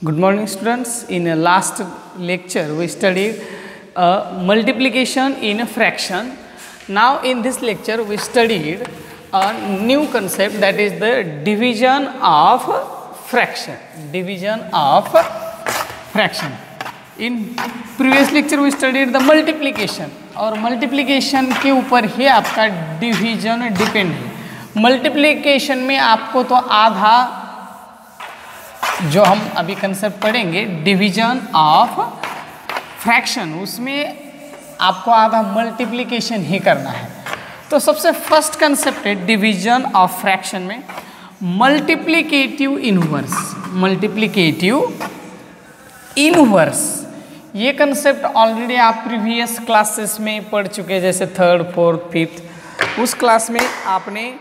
Good morning students. In a last lecture we studied multiplication in a fraction. Now in this lecture we studied a new concept, that is the division of fraction. Division of fraction. In previous lecture we studied the multiplication और multiplication के ऊपर ही आपका division depend है. Multiplication में आपको तो आधा जो हम अभी कंसेप्ट पढ़ेंगे डिवीजन ऑफ फ्रैक्शन, उसमें आपको आधा मल्टीप्लिकेशन ही करना है. तो सबसे फर्स्ट कंसेप्ट है डिवीजन ऑफ फ्रैक्शन में मल्टीप्लिकेटिव इनवर्स. मल्टीप्लिकेटिव इनवर्स ये कंसेप्ट ऑलरेडी आप प्रीवियस क्लासेस में पढ़ चुके हैं, जैसे थर्ड फोर्थ फिफ्थ. उस क्लास में आपने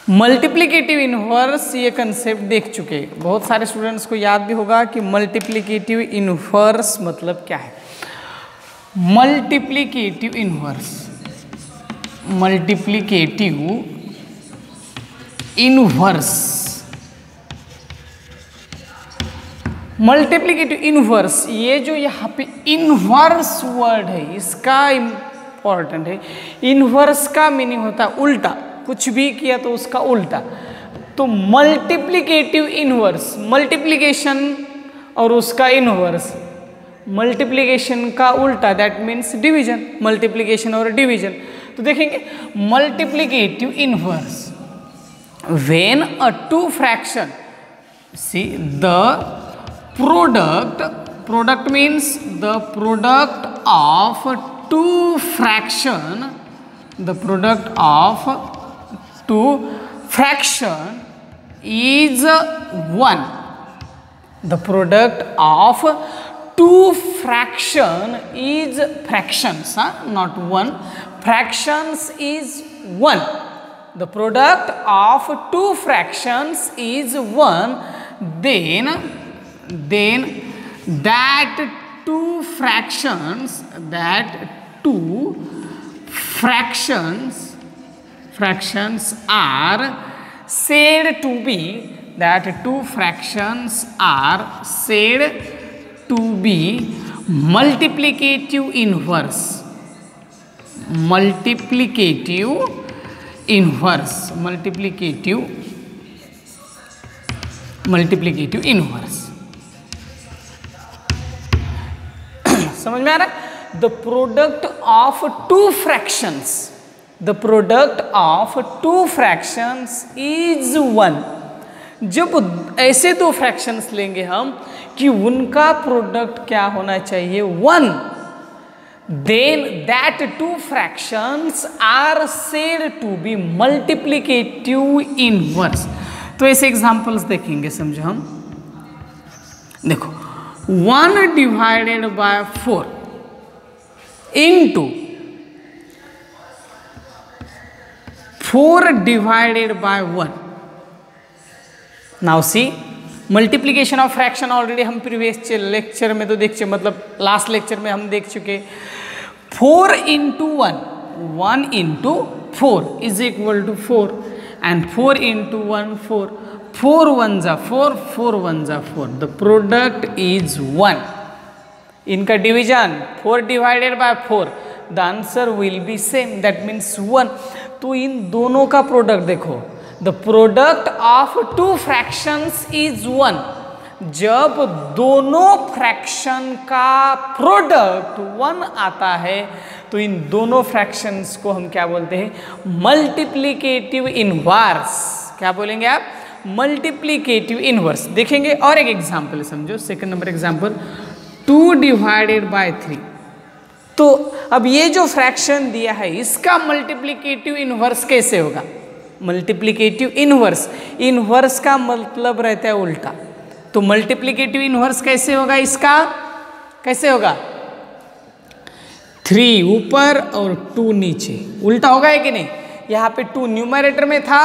मल्टीप्लिकेटिव इनवर्स ये कंसेप्ट देख चुके. बहुत सारे स्टूडेंट्स को याद भी होगा कि मल्टीप्लिकेटिव इनवर्स मतलब क्या है. Multiplicative inverse, multiplicative inverse, multiplicative inverse, ये जो यहाँ पे इनवर्स वर्ड है इसका इंपॉर्टेंट है. इनवर्स का मीनिंग होता है उल्टा, कुछ भी किया तो उसका उल्टा. तो मल्टीप्लिकेटिव इनवर्स, मल्टीप्लिकेशन और उसका इनवर्स, मल्टीप्लिकेशन का उल्टा, दैट मीन्स डिवीजन. मल्टीप्लिकेशन और डिवीजन. तो देखेंगे multiplicative inverse when a two fraction, see the product means the product of two fraction, the product of two fraction is 1. The product of two fraction is fractions, not one. Fractions is 1. The product of two fractions is 1. Then that two fractions are said to be, that two fractions are said to be multiplicative inverse. Multiplicative inverse, multiplicative inverse. समझ में आ रहा है? The product of two fractions, the product of two fractions is 1. जब ऐसे दो fractions लेंगे हम कि उनका प्रोडक्ट क्या होना चाहिए 1, then that two fractions are said to be multiplicative inverse. तो ऐसे एग्जांपल्स देखेंगे, समझो हम. देखो 1 divided by 4 into 4 divided by 1. Now see, multiplication of fraction already हम previous लेक्चर में तो देख चुके, मतलब लास्ट लेक्चर में हम देख चुके. 4 into 1, 1 into 4 is equal to 4, and 4 into 1 4, 4 ones are 4, 4 ones are 4. The product is 1. इनका division 4 divided by 4, the answer will be same, that means 1. तो इन दोनों का प्रोडक्ट देखो, the product of two fractions is 1. जब दोनों fraction का product 1 आता है तो इन दोनों फ्रैक्शंस को हम क्या बोलते हैं? Multiplicative inverse. क्या बोलेंगे आप? Multiplicative inverse. देखेंगे और एक एग्जांपल समझो, second number example 2 divided by 3. तो अब ये जो फ्रैक्शन दिया है इसका मल्टीप्लिकेटिव इनवर्स कैसे होगा? मल्टीप्लिकेटिव इनवर्स, इनवर्स का मतलब रहता है उल्टा. तो मल्टीप्लिकेटिव इनवर्स कैसे होगा? इसका कैसे होगा? 3 ऊपर और 2 नीचे, उल्टा होगा है कि नहीं? यहाँ पे 2 न्यूमरेटर में था,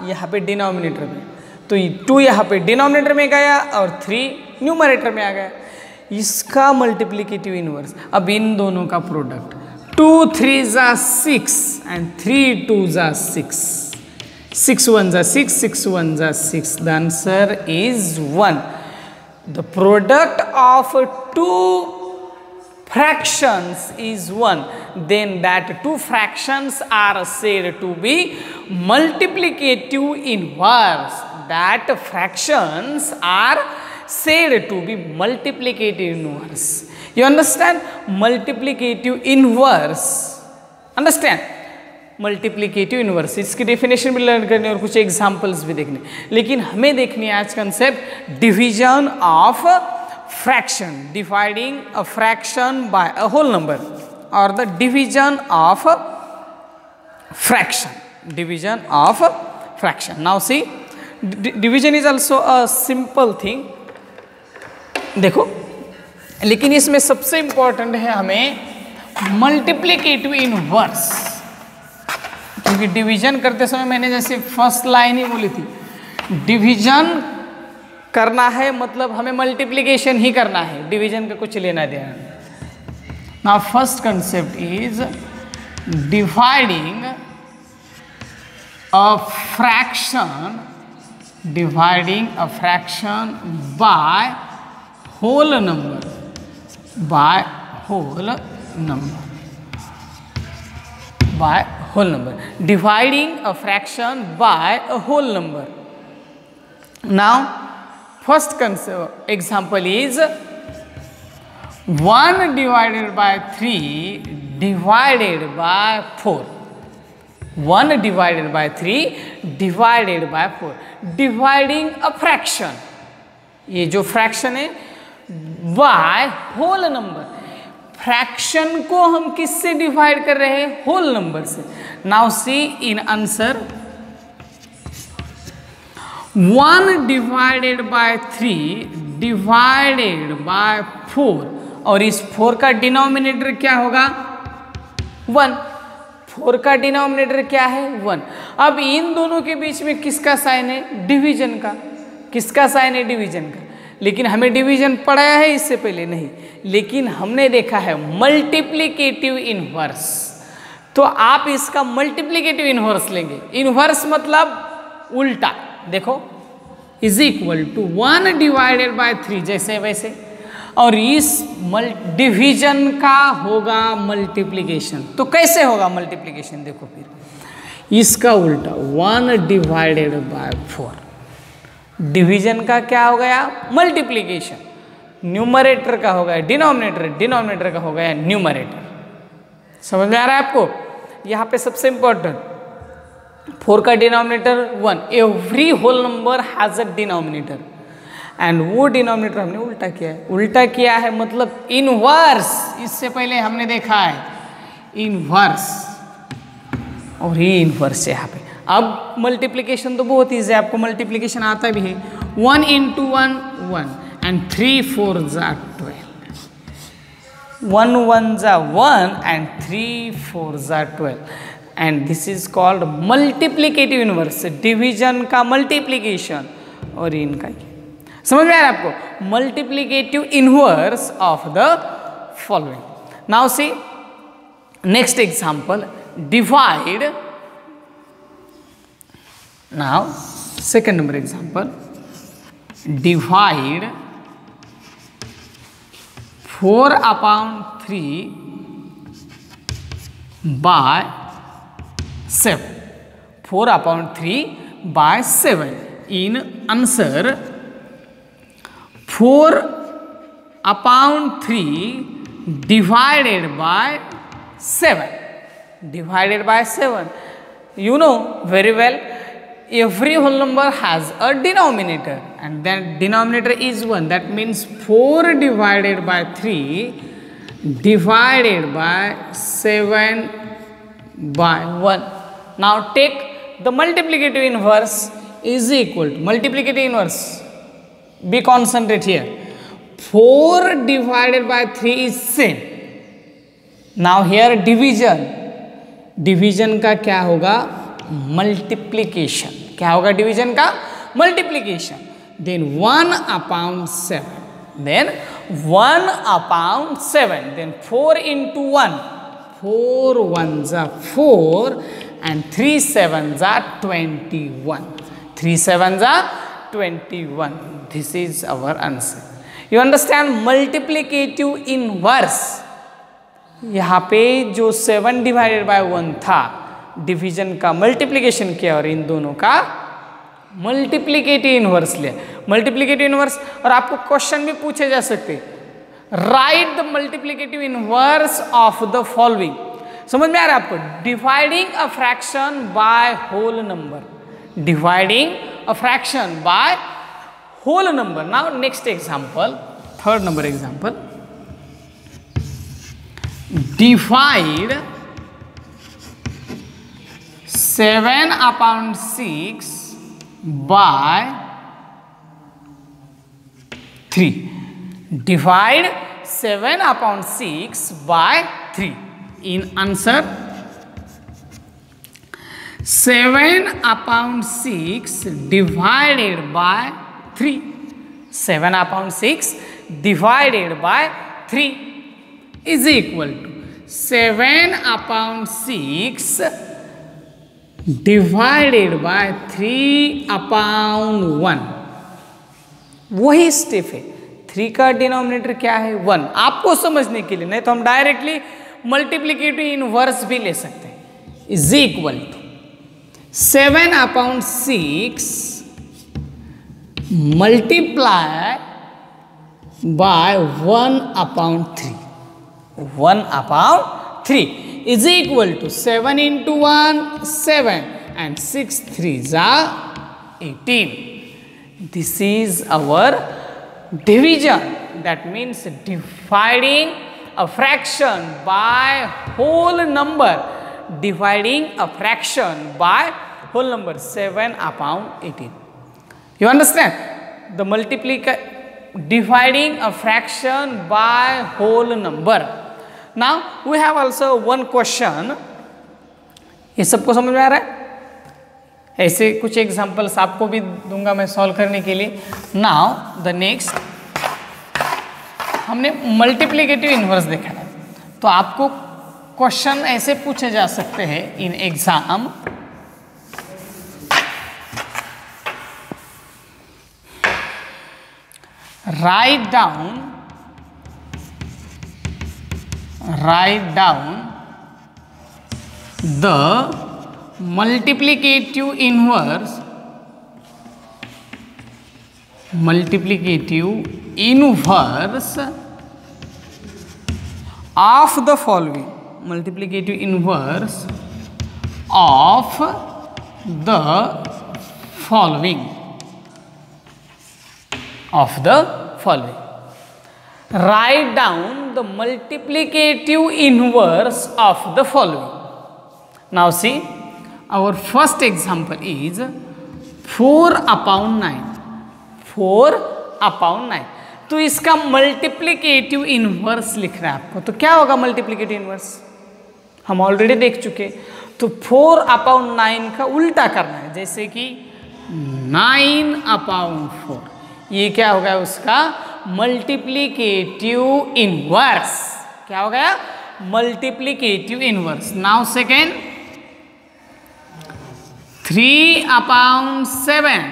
यहाँ पे डिनोमिनेटर में, तो 2 यहाँ पे डिनोमिनेटर में गया और 3 न्यूमरेटर में आ गया. इसका मल्टीप्लिकेटिव इनवर्स. अब इन दोनों का product 2 3s are 6 and 3 2s are 6. 6 ones are 6, 6 ones are 6. The answer is 1. the product of two fractions is 1, then that two fractions are said to be multiplicative inverse. That fractions are said to be multiplicative inverse. You understand? Multiplicative inverse. Understand? Multiplicative inverse, इसकी definition भी learn करनी और कुछ examples भी देखने, लेकिन हमें देखनी है आज concept division of fraction, dividing a fraction by a whole number और the division of fraction, division of fraction. Now see, division is also a simple thing. देखो, लेकिन इसमें सबसे इंपॉर्टेंट है हमें मल्टीप्लिकेटिव इनवर्स, क्योंकि डिवीजन करते समय मैंने जैसे फर्स्ट लाइन ही बोली थी, डिवीजन करना है मतलब हमें मल्टीप्लिकेशन ही करना है, डिवीजन का कुछ लेना देना. Now first concept is dividing a fraction, dividing a fraction by whole number, by whole number, by whole number, dividing a fraction by a whole number. Now first example is 1 divided by 3 divided by 4. 1 divided by 3 divided by 4, dividing a fraction. ये जो fraction है by whole number, fraction को हम किससे divide कर रहे हैं? Whole number से. Now see in answer, 1 divided by 3 divided by 4, और इस 4 का डिनोमिनेटर क्या होगा? 1. 4 का डिनोमिनेटर क्या है? 1. अब इन दोनों के बीच में किसका साइन है? डिवीजन का. किसका साइन है? डिवीजन का. लेकिन हमें डिवीजन पढ़ाया है इससे पहले? नहीं, लेकिन हमने देखा है मल्टीप्लिकेटिव इनवर्स. तो आप इसका मल्टीप्लिकेटिव इनवर्स लेंगे. इनवर्स मतलब उल्टा. देखो, is equal to 1 divided by 3 जैसे वैसे, और इस डिवीजन का होगा मल्टीप्लिकेशन. तो कैसे होगा मल्टीप्लिकेशन? देखो, फिर इसका उल्टा 1 डिवाइडेड बाय 4, डिवीजन का क्या हो गया? मल्टीप्लिकेशन. न्यूमरेटर का हो गया डिनोमिनेटर, डिनोमिनेटर का हो गया न्यूमरेटर. समझ में आ रहा है आपको? यहाँ पे सबसे इंपॉर्टेंट, 4 का denominator 1, every whole number has a denominator, and वो डिनोमिनेटर हमने उल्टा किया है. उल्टा किया है मतलब इनवर्स. इससे पहले हमने देखा है इनवर्स, और ये इनवर्स है यहाँ पे. अब मल्टीप्लिकेशन तो बहुत ईजी है, आपको मल्टीप्लिकेशन आता भी है. 1 into 1 1, and 3 4s are 12. 1 1s are 1 and 3 4s are 12, and this is called multiplicative inverse. Division का मल्टीप्लिकेशन और इनका ये. समझ में आ रहा है आपको? Multiplicative inverse of the following. Now see next example, divide. Now second number example, divide 4 upon 3 by 7. 4 upon 3 by 7. In answer, 4 upon 3 divided by 7. Divided by 7. You know very well, every whole number has a denominator, and that denominator is 1. That means 4 divided by 3 divided by 7 by 1. Now take the multiplicative inverse is equal to multiplicative inverse. Be concentrate here. 4 divided by 3 is same. Now here division. Division का क्या होगा? Multiplication. क्या होगा division का? Multiplication. Then 1 upon 7. Then 1 upon 7. Then 4 into 1. 4 1s are 4 and 3 7s are 21. 3 7s are 21. This is our answer. You understand multiplicative inverse, यहाँ पे जो 7 divided by 1 था, डिवीजन का मल्टीप्लीकेशन किया और इन दोनों का मल्टीप्लीकेटिव इनवर्स लिया। मल्टीप्लीकेटिव इनवर्स, और आपको क्वेश्चन भी पूछे जा सकते, write the multiplicative inverse of the following. समझ में आ रहा है आपको? Dividing a fraction by whole number, dividing a fraction by whole number. Now next example, third number example, divide 7/6 by 3. Divide 7/6 by 3. In answer, 7/6 divided by 3. 7/6 divided by 3 is equal to 7/6 divided by 3/1. वही step है, 3 का denominator क्या है? 1। आपको समझने के लिए, नहीं तो हम डायरेक्टली मल्टीप्लीकेटिव इनवर्स भी ले सकते हैं। Is equal to 7/6 multiply by 1/3. 1/3 is equal to 7 into 1 7 and 6 3s are 18. This is our division, that means dividing a fraction by whole number, dividing a fraction by whole number, 7/18. You understand? The dividing a fraction by whole number. Now we have also one question. ये सबको समझ में आ रहा है? ऐसे कुछ examples आपको भी दूंगा मैं सॉल्व करने के लिए। नाउ द नेक्स्ट, हमने मल्टीप्लीकेटिव इनवर्स देखा है, तो आपको क्वेश्चन ऐसे पूछे जा सकते हैं in exam. write down the multiplicative inverse of the following. Multiplicative inverse of the following. Write down the multiplicative inverse of the following. Now see, our first example is 4/9. 4/9, तो इसका मल्टीप्लीकेटिव इनवर्स लिखना है आपको। तो क्या होगा multiplicative inverse? हम already देख चुके। तो 4/9 का उल्टा करना है, जैसे कि 9/4। ये क्या हो गया उसका मल्टीप्लीकेटिव इनवर्स। क्या हो गया? Multiplicative inverse. नाउ सेकेंड, 3/7,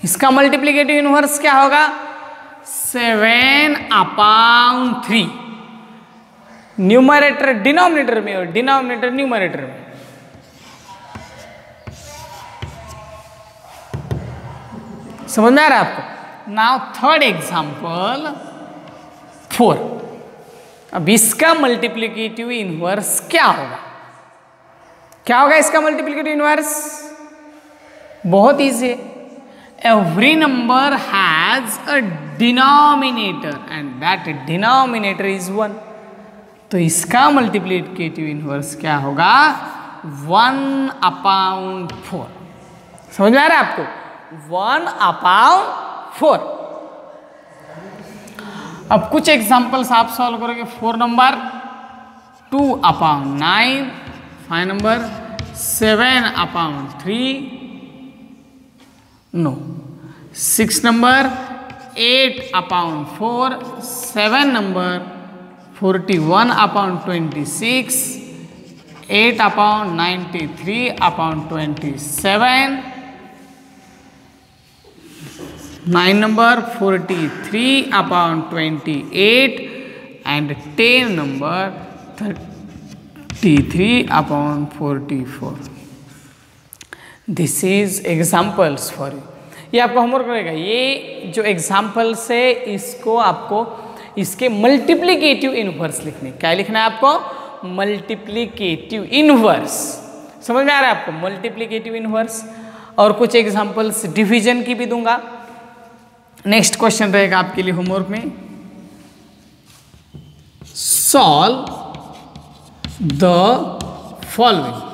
इसका मल्टीप्लीकेटिव इनवर्स क्या होगा? 7/3। न्यूमरेटर डिनोमिनेटर में और डिनोमिनेटर न्यूमरेटर में। समझ में आ रहा है आपको? Now third example 4। अब इसका मल्टीप्लीकेटिव इनवर्स क्या होगा? क्या होगा इसका मल्टीप्लीकेटिव इनवर्स? बहुत इजी है। Every number has a denominator and that denominator is 1। तो इसका मल्टीप्लीकेटिव इनवर्स क्या होगा? 1/4। समझ में आ रहा है आपको? 1/4। अब कुछ एग्जांपल्स आप सॉल्व करोगे। 4 number 2/9, 5 number 7/3, no 6 number 8/4, 7 number 41/26, 8/93/27, 9 number 43 upon 28 and 10 number 33 upon 44. This is examples for you. ये आपका होमवर्क रहेगा। ये जो एग्जाम्पल्स है इसको आपको इसके मल्टीप्लिकेटिव इनवर्स लिखने। क्या लिखना है आपको? Multiplicative inverse. समझ में आ रहा है आपको? Multiplicative inverse. और कुछ एग्जाम्पल्स डिवीजन की भी दूंगा। नेक्स्ट क्वेश्चन रहेगा आपके लिए होमवर्क में, solve the following.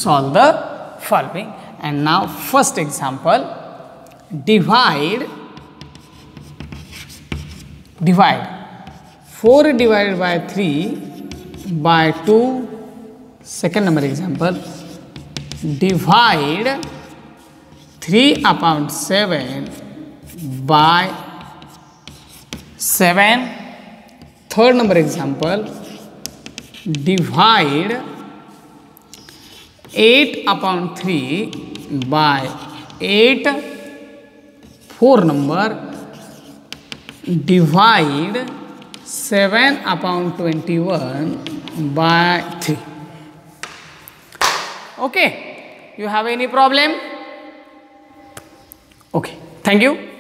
Solve the following. And now first example, divide 4 divided by 3 by 2. Second number example, divide 3 upon 7 by 7. Third number example, divide 8 upon 3 by 8. Fourth number, divide 7 upon 21 by 3. Okay, you have any problem? Okay, thank you.